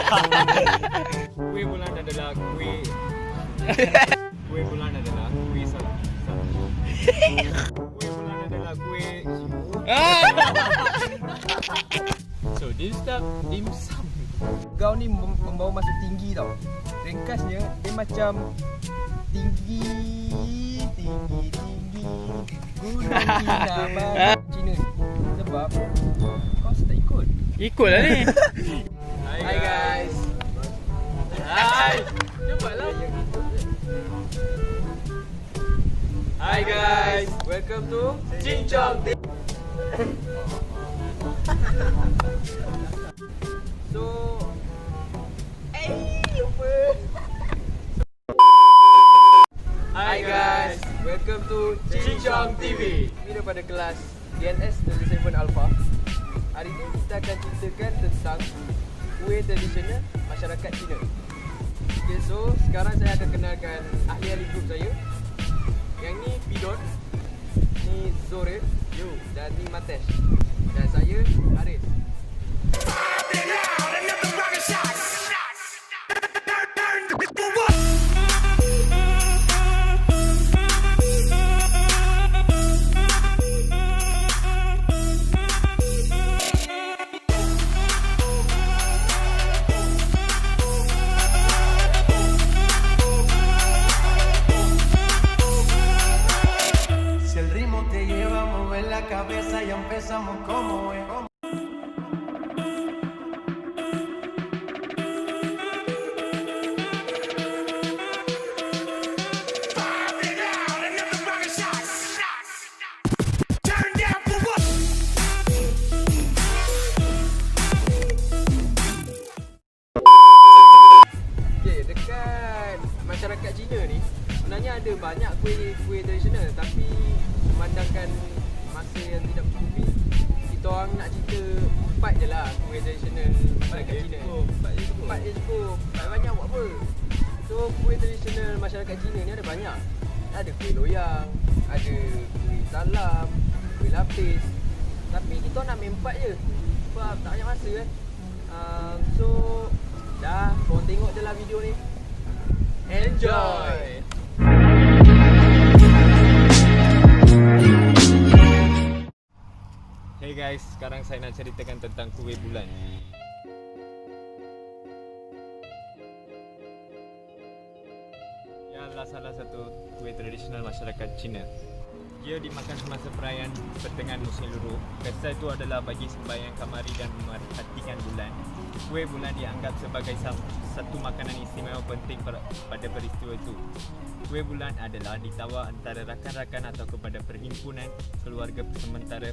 Kue bulan adalah kue bulan adalah kue kue bulan adalah kue. So dia start dimsum. Kau ni membawa masa tinggi tau. Ringkasnya dia macam tinggi Gunung Kinabalu Cina. Sebab kau tak ikut. Ikutlah ni. Hi guys. Hai. Cepatlah. Hi guys. Welcome to Cincong TV. So Hi guys, welcome to Cincong TV. Ini daripada kelas DNS 37 Alpha. Hari ini kita akan ceritakan tentang kuih tradisional masyarakat Cina. Okay, so sekarang saya akan kenalkan ahli-ahli grup saya. Yang ni Pidon, ni Zorin, dan ni Matesh. Dan saya Haris. Cabeza y empezamos como es. Okay, dekat masyarakat Cina ni sebenarnya ada banyak kuih tradisional, tapi memandangkan masa yang tidak mencukupi, kita orang nak cerita 4 je lah kuih tradisional masyarakat Cina. 4 je cukup. Tak banyak buat apa. So kuih tradisional masyarakat Cina ni ada banyak. Ada kuih loyang, ada kuih talam, kuih lapis. Tapi kita nak main 4 je sebab tak banyak masa kan. So dah, korang tengok je lah video ni. Enjoy! Hey guys, sekarang saya nak ceritakan tentang kuih bulan. Ia adalah salah satu kuih tradisional masyarakat Cina. Ia dimakan semasa perayaan pertengahan musim luruh. Pesta itu adalah bagi sembahyang kamari dan memerhatikan bulan. Kuih bulan dianggap sebagai satu makanan istimewa penting pada peristiwa itu. Kuih bulan adalah ditawar antara rakan-rakan atau kepada perhimpunan keluarga sementara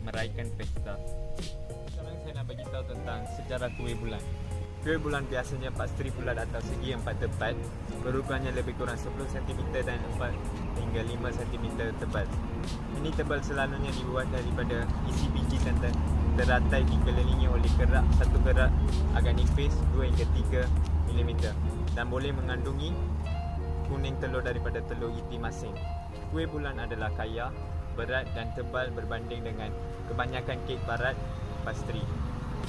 meraihkan pesta. Sekarang saya nak bagi tahu tentang sejarah kuih bulan. Kuih bulan biasanya pastri bulat atau segi yang 4 tepat, berukurannya lebih kurang 10 cm dan 4 hingga 5 cm tebal. Ini tebal selalunya dibuat daripada isi biji santan teratai dikelilingi oleh satu kerak agak nipis 2 hingga 3 mm dan boleh mengandungi kuning telur daripada telur iti masing. Kuih bulan adalah kaya, berat dan tebal berbanding dengan kebanyakan kek barat pastri.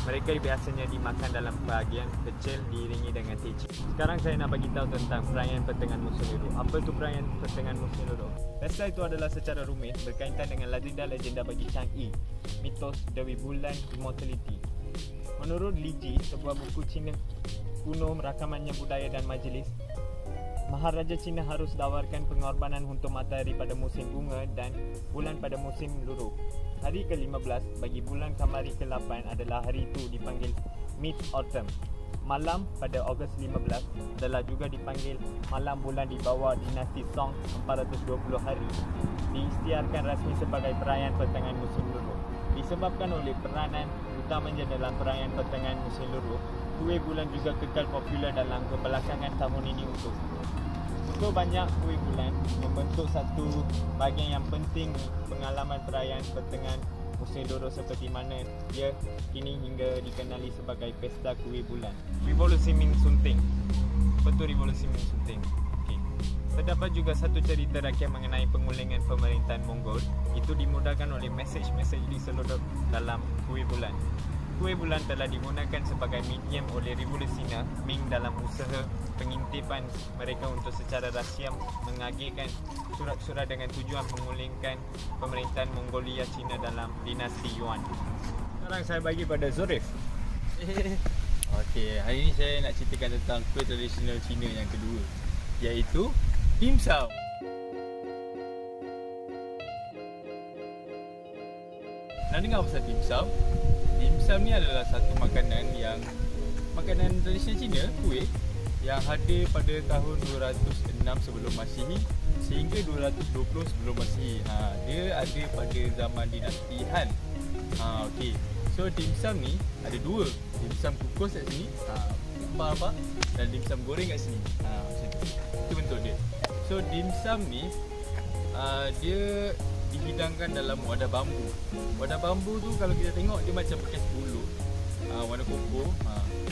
Mereka biasanya dimakan dalam bahagian kecil diiringi dengan teh cina. Sekarang saya nak bagi tahu tentang perayaan pertengahan musim luruh. Apa itu perayaan pertengahan musim luruh? Pesta itu adalah secara rumit berkaitan dengan legenda bagi Chang'e, mitos Dewi Bulan Immortality. Menurut Li Ji, sebuah buku Cina kuno rakamannya budaya dan majlis, Maharaja Cina harus tawarkan pengorbanan untuk matahari pada musim bunga dan bulan pada musim luruh. Hari ke-15 bagi bulan kamari ke-8 adalah hari itu dipanggil Mid-Autumn. Malam pada Ogos 15 adalah juga dipanggil malam bulan di bawah dinasti Song 420 hari. Diisytiharkan rasmi sebagai perayaan pertengahan musim luruh. Disebabkan oleh peranan utamanya dalam perayaan pertengahan musim luruh, kuih bulan juga kekal popular dalam kebelakangan tahun ini untuk banyak kuih bulan membentuk satu bahagian yang penting pengalaman perayaan pertengahan musim luruh seperti mana ia kini hingga dikenali sebagai pesta kuih bulan. Revolusi Ming Sunting. Betul, Revolusi Ming Sunting. Okay. Terdapat juga satu cerita rakyat mengenai pengulingan pemerintahan Mongol. Itu dimudahkan oleh mesej-mesej diseluduk dalam kuih bulan. kuih bulan telah digunakan sebagai medium oleh revolusioner Ming dalam usaha pengintipan mereka untuk secara rahsia mengagihkan surat-surat dengan tujuan menggulingkan pemerintahan Mongolia Cina dalam dinasti Yuan. Sekarang saya bagi pada Zorif. Okey, hari ni saya nak ceritakan tentang kuih tradisional Cina yang kedua, iaitu dim sum. Nak dengar pasal dim sum? Dim sum ni adalah satu makanan tradisional Cina, kuih yang hadir pada tahun 206 sebelum Masihi sehingga 220 sebelum Masihi. Dia ada pada zaman dinasti Han. Okey. So dim sum ni ada dua. Dim sum kukus kat sini, apa dan dim sum goreng kat sini. Macam tu. Itu bentuk dia. So dim sum ni dia dihidangkan dalam wadah bambu. Wadah bambu tu kalau kita tengok dia macam bekas bulu. Warna koko.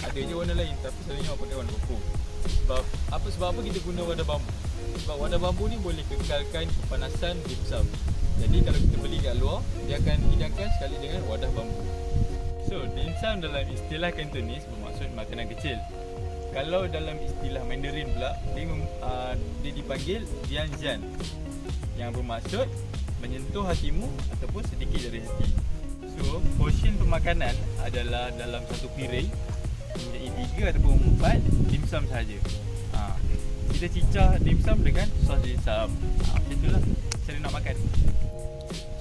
Ada je warna lain tapi selalunya orang pakai warna koko. Sebab apa kita guna wadah bambu? Sebab wadah bambu ni boleh kekalkan kepanasan dim sum. Jadi kalau kita beli kat luar, dia akan hidangkan sekali dengan wadah bambu. So, dim sum dalam istilah Cantonese bermaksud makanan kecil. Kalau dalam istilah Mandarin pula, dia dipanggil dianjian, yang bermaksud menyentuh hatimu ataupun sedikit dari hati. So, portion pemakanan adalah dalam satu piring mempunyai 3 ataupun 4 dim sum sahaja. Kita cicah dim sum dengan sos dim sum. Macam itulah cara nak makan.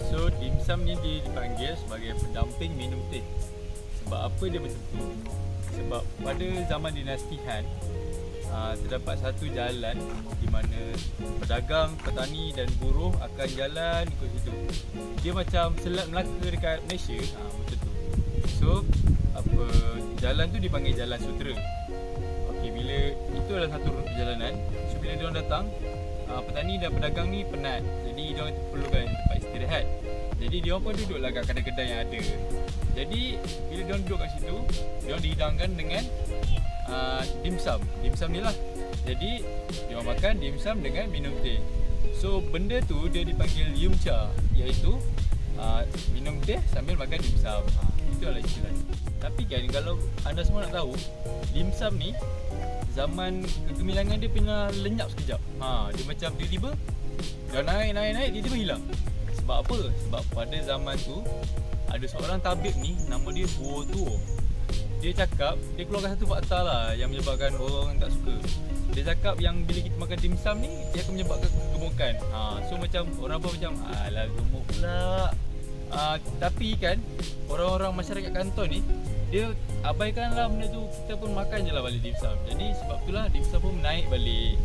So, dim sum ni dia dipanggil sebagai pendamping minum teh. Sebab apa dia macam tu? Sebab pada zaman dinasti Han, terdapat satu jalan di mana pedagang, petani dan buruh akan jalan ikut situ. Dia macam Selat Melaka dekat Malaysia, macam tu. So, jalan tu dipanggil Jalan Sutera. Okey, bila itu adalah satu perjalanan. So, bila diorang datang, petani dan pedagang ni penat. Jadi diorang perlukan tempat istirahat. Jadi diorang pun duduklah kat kedai-kedai yang ada. Jadi bila diorang duduk kat situ, diorang dihidangkan dengan dim sum. Dim sum ni lah. Jadi diorang makan dim sum dengan minum teh. So benda tu dia dipanggil yum cha, iaitu minum teh sambil makan dim sum. Itu adalah istilah. Tapi kan kalau anda semua nak tahu, dim sum ni zaman kegemilangan dia pernah lenyap sekejap. Dia macam tiba-tiba dah naik, tiba-tiba hilang. Sebab apa? Sebab pada zaman tu ada seorang tabib ni, nama dia Guo Tuo. Dia cakap, dia keluarkan satu fakta lah yang menyebabkan orang tak suka. Dia cakap yang bila kita makan dim sum ni, dia akan menyebabkan kegemukan. So macam orang pun macam, alah gemuk pula. Tapi kan orang-orang masyarakat kantor ni, dia abaikanlah benda tu. Kita pun makan je lah balik dim sum. Jadi sebab itulah dim sum pun naik balik.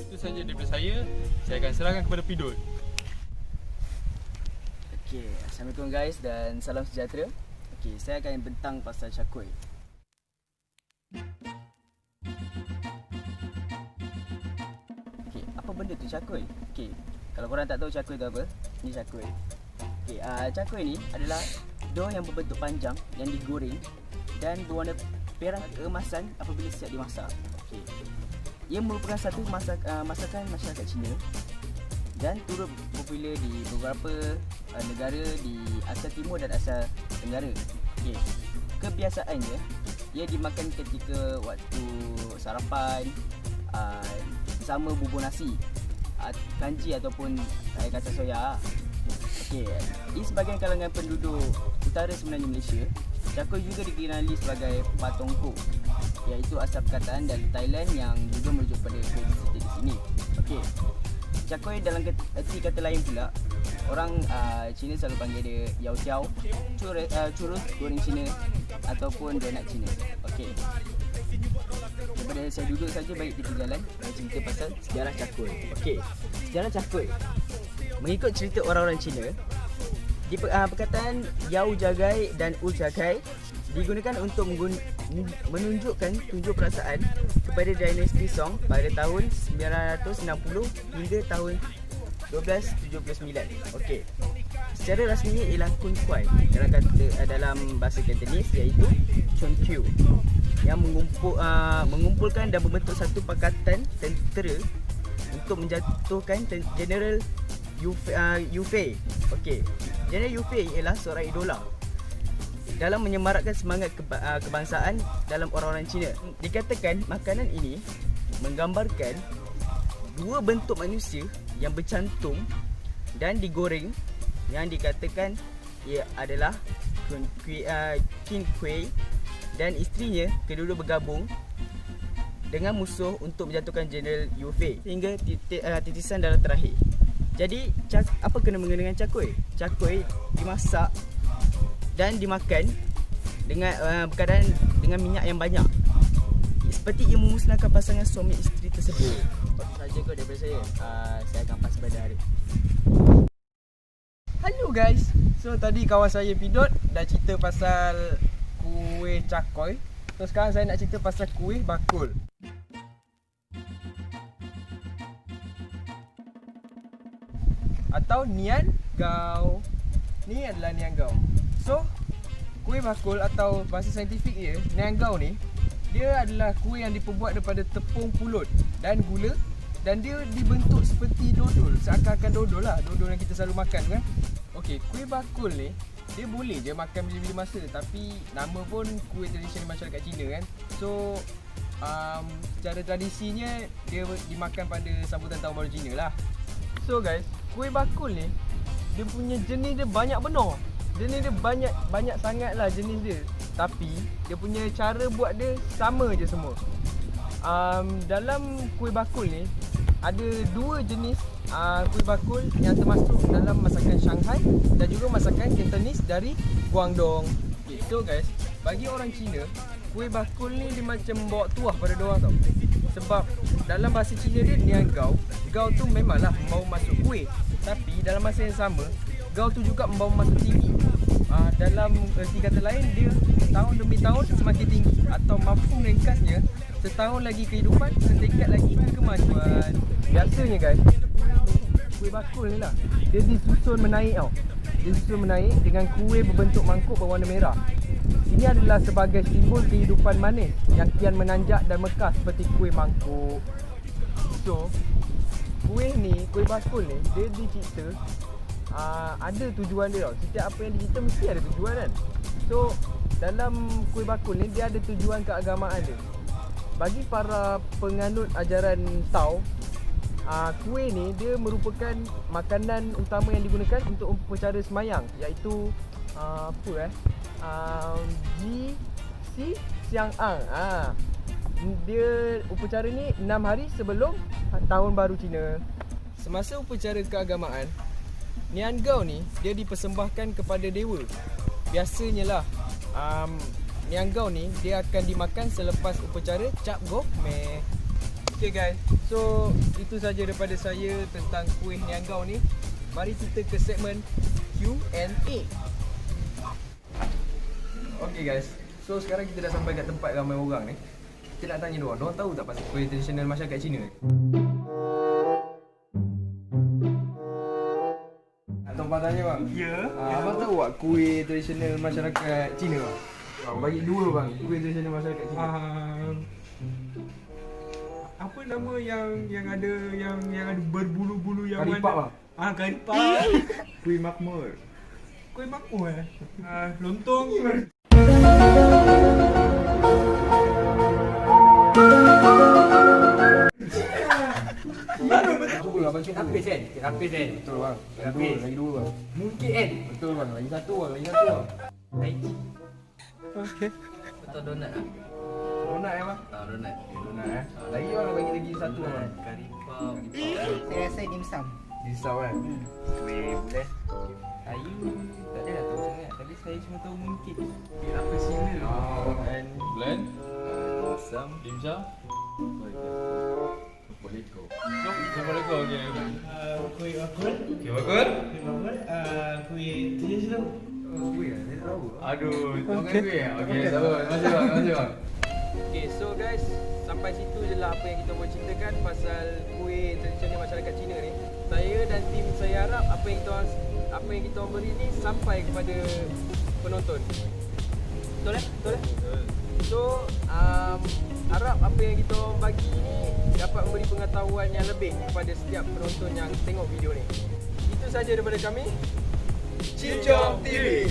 Itu saja daripada saya. Saya akan serahkan kepada Pidot. Okay, Assalamualaikum guys dan salam sejahtera. Okay, saya akan bentang pasal cakui. Okay, apa benda tu cakui? Okay, kalau korang tak tahu cakui tu apa, ni cakui. Okay, cakui ni adalah dough yang berbentuk panjang yang digoreng dan berwarna perak keemasan apabila siap dimasak. Okay, ia merupakan satu masakan masyarakat Cina dan turut popular di beberapa negara di Asia Timur dan Asia Tenggara. Okay. Kebiasaannya, ia dimakan ketika waktu sarapan bersama bubur nasi, kanji ataupun air kacang soya. Okay. Di sebahagian kalangan penduduk utara sebenarnya Malaysia, cakui juga dikenali sebagai patongko, iaitu asal perkataan dari Thailand yang juga merujuk pada tradisi di sini. Okay. Cakui dalam erti kata lain pula, orang Cina selalu panggil dia yao tiao, churros goreng Cina ataupun donat Cina. Okey. Daripada saya duduk saja, baik kita jalan cerita pasal sejarah cakui. Okey. Sejarah cakui. Mengikut cerita orang-orang Cina, di perkataan yao jagai dan ul jagai digunakan untuk menunjukkan tunjuk perasaan kepada dinasti Song pada tahun 960 hingga tahun 1279. Okey. Secara rasminya ialah Kun Kuai dalam bahasa Cantonese, iaitu Chun Q, yang mengumpulkan dan membentuk satu pakatan tentera untuk menjatuhkan General Yu Fei. Okey. General Yu Fei ialah seorang idola dalam menyemarakkan semangat kebangsaan dalam orang-orang Cina. Dikatakan makanan ini menggambarkan dua bentuk manusia yang bercantum dan digoreng, yang dikatakan ia adalah Qin Kui dan isterinya kedua-dua bergabung dengan musuh untuk menjatuhkan Jeneral Yu Fei hingga titisan darah terakhir. Jadi apa kena-mengena dengan cakui? Cakui dimasak dan dimakan dengan berkadang dengan minyak yang banyak, seperti ia memusnahkan pasangan suami isteri tersebut. Itu saja kot daripada saya. Saya akan pass pada Arif. Hello guys. So tadi kawan saya Pidot dah cerita pasal kuih cakoi. So sekarang saya nak cerita pasal kuih bakul. Atau Nian Gao. Ni adalah Nian Gao. So kuih bakul atau bahasa saintifik dia, Nian Gao ni, dia adalah kuih yang diperbuat daripada tepung pulut dan gula, dan dia dibentuk seperti dodol, seakan-akan dodol lah, dodol yang kita selalu makan kan. Okey, kuih bakul ni dia boleh je makan bila-bila masa, tapi nama pun kuih tradisional masyarakat Cina kan. So secara tradisinya dia dimakan pada sambutan tahun baru Cina lah. So guys, kuih bakul ni dia punya jenis dia banyak benar. Jenis dia banyak sangat lah jenis dia. Tapi dia punya cara buat dia sama je semua. Dalam kuih bakul ni ada dua jenis kuih bakul yang termasuk dalam masakan Shanghai dan juga masakan Cantonese dari Guangdong. Okay, so guys, bagi orang Cina, kuih bakul ni dia macam bawa tuah pada diorang tau. Sebab dalam bahasa Cina dia Nian Gao. Gao tu memanglah membawa masuk kuih, tapi dalam masa yang sama Gao tu juga membawa masuk tinggi. Dalam erti kata lain, dia tahun demi tahun semakin tinggi. Atau mafhum ringkasnya, setahun lagi kehidupan, setingkat lagi kemajuan. Biasanya guys, kuih bakul ni lah, dia disusun menaik tau. Dia disusun menaik dengan kuih berbentuk mangkuk berwarna merah. Ini adalah sebagai simbol kehidupan manis yang kian menanjak dan mekar seperti kuih mangkuk. So, kuih ni, kuih bakul ni, dia dicipta ada tujuan dia tau. Setiap apa yang dicipta mesti ada tujuan kan. So, dalam kuih bakul ni dia ada tujuan keagamaan dia. Bagi para penganut ajaran Tao, kuih ni dia merupakan makanan utama yang digunakan untuk upacara semayang, iaitu Ji Si Siang Ang. Dia upacara ni 6 hari sebelum tahun baru Cina. Semasa upacara keagamaan, Nian Gao ni dia dipersembahkan kepada dewa. Biasanya lah Nian Gao ni dia akan dimakan selepas upacara Cap Gok Meh. Okay guys, so itu saja daripada saya tentang kuih Nian Gao ni. Mari kita ke segmen Q&A. Okay guys, so sekarang kita dah sampai kat tempat ramai orang ni. Kita nak tanya diorang tahu tak pasal kuih tradisional masyarakat Cina ni? Tuan tanya bang. Ya. Abang tahu tak kuih tradisional masyarakat Cina bang? Bagi dua bang, kuih tradisional masyarakat Cina. Apa nama yang ada berbulu-bulu yang Karipak bang. Karipak. Kuih makmur. Kuih makmur lontong. Abang cuba. Rapis kan? Rapis kan? Betul bang. Rapis. Lagi dua bang. Mungkin kan? Betul bang. Lagi satu bang. Lagi satu bang. Okey. Atau donat lah? Donat bang. Donat. Donat Lagi bang. Bagi lagi satu bang. Karipap. Saya rasa dimsum. Risau kan? Kuih bulan. Ayu tak ada lah tahu sangat, tapi saya cuma tahu mungkin. Apa sila? And bulan dimsum Poleko. Poleko okey. Kuih bakul. Okey bakul. Kuih bakul. Kuih tradisional. Kuih lah. Saya tak tahu. Aduh, tolong kuih. Okey, sabar. Masih bang. Okay, so guys, sampai situ je lah apa yang kita boleh ceritakan pasal kuih tradisional masyarakat Cina ni. Saya dan tim saya harap apa yang kita orang beri ni sampai kepada penonton. Betul eh? Betul eh? So, harap apa yang kita orang bagi ni dapat memberi pengetahuan yang lebih kepada setiap penonton yang tengok video ni. Itu saja daripada kami, Cincong TV.